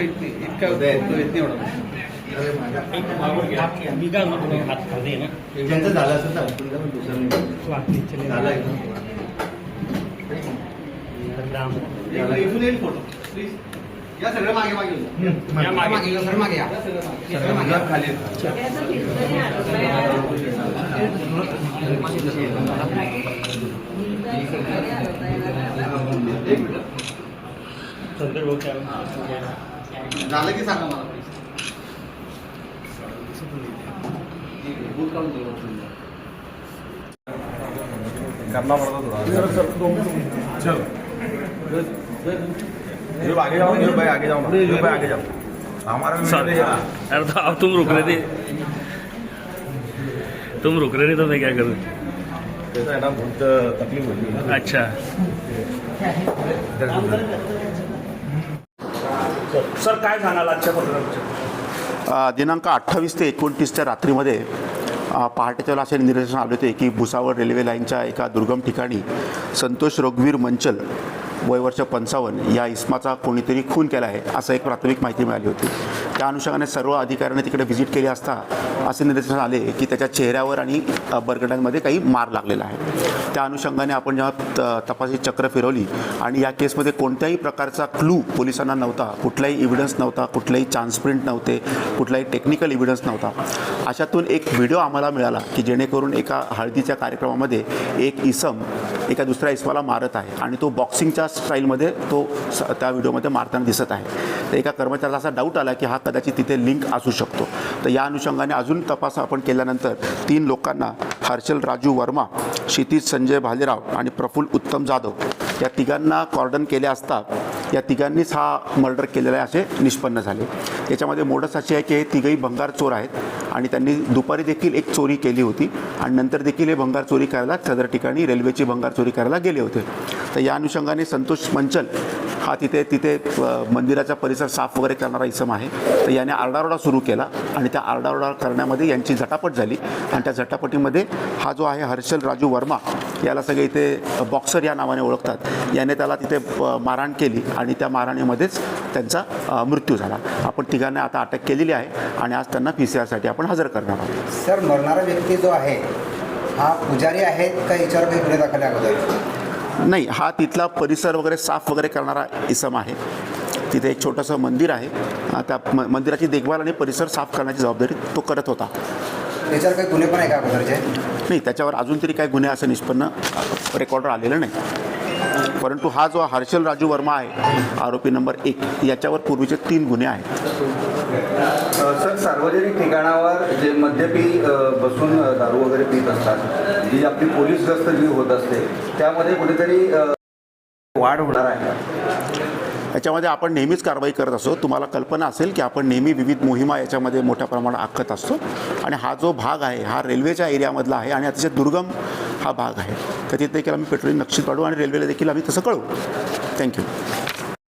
येत नाही, इतका येत नाही एवढा. मी काय म्हणतो तुम्ही हात खाली आहे ना त्यांचं झालं असं ना दुसरं झालं इथून येईल फोटो प्लीज. या सगळं मागे मागे मागे या खाली. झालं की सांगा मला प्लीज. करना पड़ता चल आगे जाओ भाई, आगे जाओ भाई, आगे जाओ. हमारा अरे तो अब तुम रुक रहे थे, तुम रुक रहे थे तो मैं क्या करूँ. त्याचा आहे ना बहुत तकलीफ होती. अच्छा सर काय सांगाल आजच्या पत्रकारांच्या. दिनांक 28 ते 29च्या रात्रीमध्ये पहाटेच्या वेळेला असे निदर्शनास आले होते की भुसावळ रेल्वे लाईनच्या एका दुर्गम ठिकाणी संतोष रघुवीर मंचल वय वर्ष 55 या इसमाचा कोणीतरी खून केला आहे असं एक प्राथमिक माहिती मिळाली होती. त्या अनुषंगाने सर्व अधिकाऱ्यांनी तिकडे व्हिजिट केली असता असे निदर्शनास आले की त्याच्या चेहऱ्यावर आणि बरगड्यांमध्ये काही मार लागलेला आहे. त्या अनुषंगाने आपण जेव्हा तपासी चक्र फिरवली आणि या केसमध्ये कोणत्याही प्रकारचा क्लू पोलिसांना नव्हता, कुठलाही एव्हिडन्स नव्हता, कुठलाही चान्स प्रिंट नव्हते, कुठलाही टेक्निकल एव्हिडन्स नव्हता. अशातून एक व्हिडिओ आम्हाला मिळाला की जेणेकरून एका हळदीच्या कार्यक्रमामध्ये एक इसम एका दुसऱ्या इसमाला मारत आहे आणि तो बॉक्सिंगच्या स्टाईलमध्ये तो त्या व्हिडिओमध्ये मारताना दिसत आहे. तर एका कर्मचाऱ्याला असा डाऊट आला की हा कदाचित तिथे लिंक असू शकतो. तर या अनुषंगाने अजून तपास आपण केल्यानंतर 3 लोकांना हर्षल राजू वर्मा, क्षितिज संजय भालेराव आणि प्रफुल्ल उत्तम जाधव या तिघांना कॉर्डन केले असता या तिघांनीच हा मर्डर केलेला आहे असे निष्पन्न झाले. याच्यामध्ये मोडस अशी आहे की हे तिघही भंगार चोर आहेत आणि त्यांनी दुपारी देखील एक चोरी केली होती आणि नंतर देखील हे भंगार चोरी करायला सदर ठिकाणी रेल्वेची भंगार चोरी करायला गेले होते. तर या अनुषंगाने संतोष मंचल हा तिथे मंदिराचा परिसर साफ वगैरे करणारा इसम आहे. तर याने आरडाओरडा सुरू केला आणि त्या आरडाओरडा करण्यामध्ये यांची झटापट झाली आणि त्या झटापटीमध्ये हा जो आहे हर्षल राजू वर्मा याला सगळे इथे बॉक्सर या नावाने ओळखतात, याने त्याला तिथे मारहाण केली आणि त्या मारहाणीमध्येच त्यांचा मृत्यू झाला. आपण तिघांना आता अटक केलेली आहे आणि आज त्यांना PCR आपण हजर करणार आहोत. सर, मरणारा व्यक्ती जो आहे हा पुजारी आहे का, याच्यावर काही गुन्हे दाखल अगोदर? नाही, हा तिथला परिसर वगैरे साफ वगैरे करणारा इसम आहे. तिथे एक छोटंसं मंदिर आहे, त्या मंदिराची देखभाल आणि परिसर साफ करण्याची जबाबदारी तो करत होता. त्याच्यावर काही गुन्हे पण आहे का अगोदरचे? नाही, त्याच्यावर अजून तरी काही गुन्हे असं निष्पन्न रेकॉर्डर आलेलं नाही. परंतु हा जो हर्षल राजू वर्मा आहे आरोपी नंबर 1 याच्यावर पूर्वीचे 3 गुन्हे आहेत. सर, सार्वजनिक ठिकाणावर जे मद्यपी बसून दारू वगैरे पीत असतात, जी आपली पोलीस गस्त जी होत असते त्यामध्ये कुठेतरी वाढ होणार आहे. याच्यामध्ये आपण नेहमीच कारवाई करत असतो. तुम्हाला कल्पना असेल की आपण नेहमी विविध मोहिमा याच्यामध्ये मोठ्या प्रमाणात आखत असतो आणि हा जो भाग आहे हा रेल्वेच्या एरियामधला आहे आणि अतिशय दुर्गम हा भाग आहे. तर तिथे देखील आम्ही पेट्रोलिंग नक्षीत पाडू आणि रेल्वेला देखील आम्ही तसं कळवू. थँक्यू.